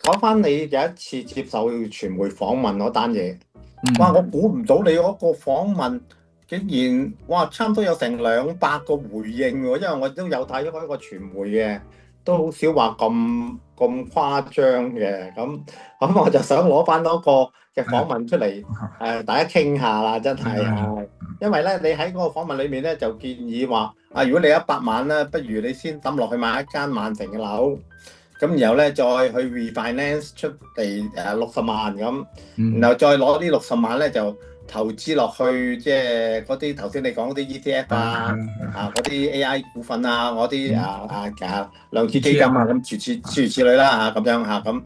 講翻你有一次接受傳媒訪問嗰單嘢，嗯哇！我估唔到你嗰個訪問竟然哇，差唔多有成200個回應喎，因為我都有睇開個傳媒嘅，都好少話咁誇張嘅。咁我就想攞翻嗰個嘅訪問出嚟，大家傾下啦，真係係。因為咧，你喺嗰個訪問裏面咧就建議話，如果你100萬咧，不如你先抌落去買一間萬城嘅樓。咁然後咧，再去 refinance 出嚟60萬咁，然後再攞呢60萬咧就投資落去，即係嗰啲頭先你講嗰啲 ETF 嗰啲 AI 股份啊，嗰啲量子基金啊，咁諸如此類啦咁樣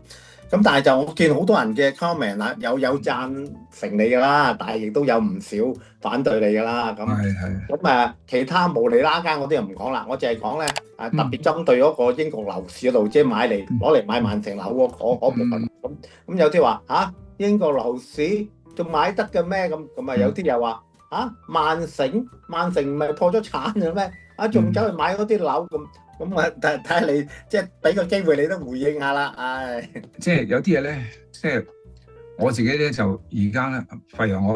咁，但係就我見好多人嘅 comment 啦，有贊成你㗎啦，但係亦都有唔少反對你㗎啦。咁其他無厘啦更嗰啲又唔講啦，我淨係講咧特別針對嗰個英國樓市嗰度，即係攞嚟買萬城樓嗰部分。咁有啲話英國樓市仲買得嘅咩？咁有啲又話萬城唔係破咗產嘅咩？仲走去買嗰啲樓咁睇下你即係俾個機會你都回應下啦。即係有啲嘢咧，即係我自己咧就而家咧，譬如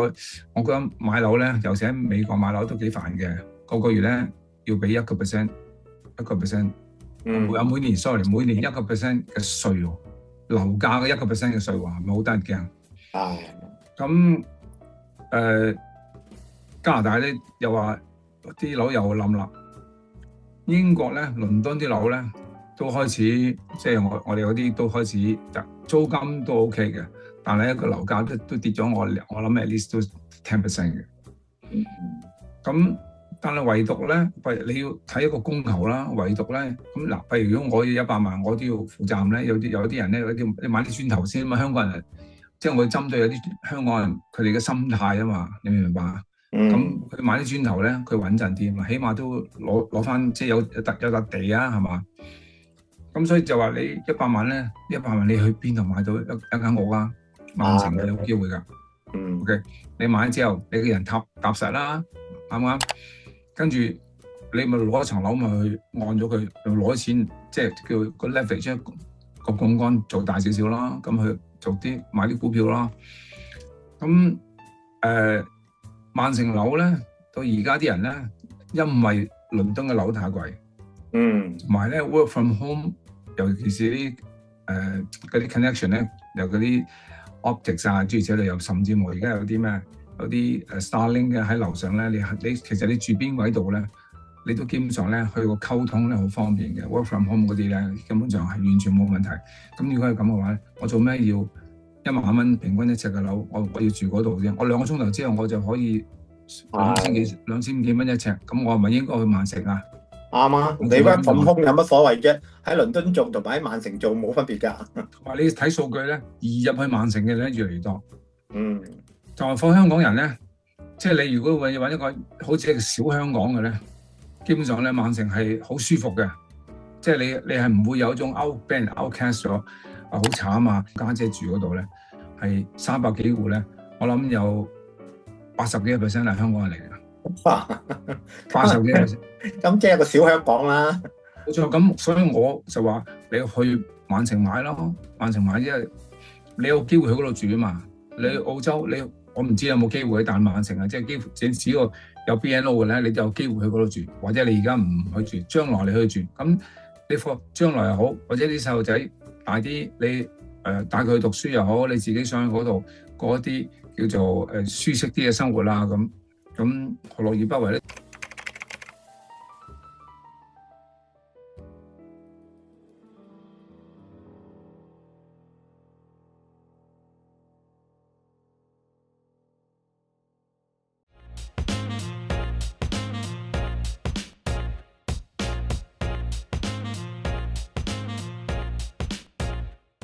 我覺得買樓咧，尤其喺美國買樓都幾煩嘅，個月咧要俾1%，每年1% 嘅稅喎，樓價嘅1% 嘅稅喎，係咪好得人驚？咁加拿大咧又話啲樓又冧啦。英國咧，倫敦啲樓咧都開始，即係我哋嗰啲都開始租金都 OK 嘅，但係一個樓價都跌咗，我諗 at least 都10% 嘅。咁但係唯獨咧，你要睇一個供求啦。唯獨咧，咁嗱，譬如如果我要100萬，我都要負責任咧。有啲人咧，你買啲磚頭先嘛。香港人即係我針對有啲香港人佢哋嘅心態啊嘛，你明唔明白啊？咁佢買啲磚頭咧，佢穩陣啲嘛，起碼都攞翻，即係有笪地啊，係嘛？咁所以就話你100萬咧，100萬你去邊度買到一間屋啊？萬城你有機會㗎。OK， 你買之後，你個人踏實啦，啱唔啱？跟住你咪攞一層樓咪去按咗佢，攞錢即係叫個 leverage 個槓桿做大少少啦，咁去做買啲股票啦。咁萬城樓咧，到而家啲人咧，因為倫敦嘅樓太貴，同埋咧 work from home， 尤其是啲嗰啲 connection 咧，有嗰啲 optics 諸如此類，又甚至乎而家有啲Starlink 嘅喺樓上咧，你其實你住邊位度咧，你都基本上咧去個溝通咧好方便嘅 work from home 嗰啲咧，根本上係完全冇問題。咁如果係咁嘅話咧，我做咩要1萬蚊平均一尺嘅樓，我要住嗰度啫。我2個鐘頭之後我就可以2000幾蚊一尺，咁我係咪應該去萬城啊？啱啊！你 work from home 有乜所謂啫？喺倫敦做同埋喺萬城做冇分別㗎。話你睇數據咧，移入去萬城嘅咧越嚟越多。就係放香港人咧，即係你如果要揾一個好似一個小香港嘅咧，基本上咧萬城係好舒服嘅，即係你係唔會有一種俾人 outcast 咗。好慘啊！家姐住嗰度咧，係300幾戶咧，我諗有80幾%係香港人嚟嘅，80幾%。咁即係個小香港啦。冇錯，咁所以我就話你去萬城買咯，萬城買即係你有機會去嗰度住啊嘛。你去澳洲，我唔知有冇機會去，但萬城啊，即係幾乎只要有 BNO 嘅咧，你就有機會去嗰度住，或者你而家唔去住，將來你去住。咁你將來又好，或者啲細路仔大啲，你帶佢去讀書又好，你自己想去嗰度過一啲叫做舒適啲嘅生活啦，咁何樂而不為咧？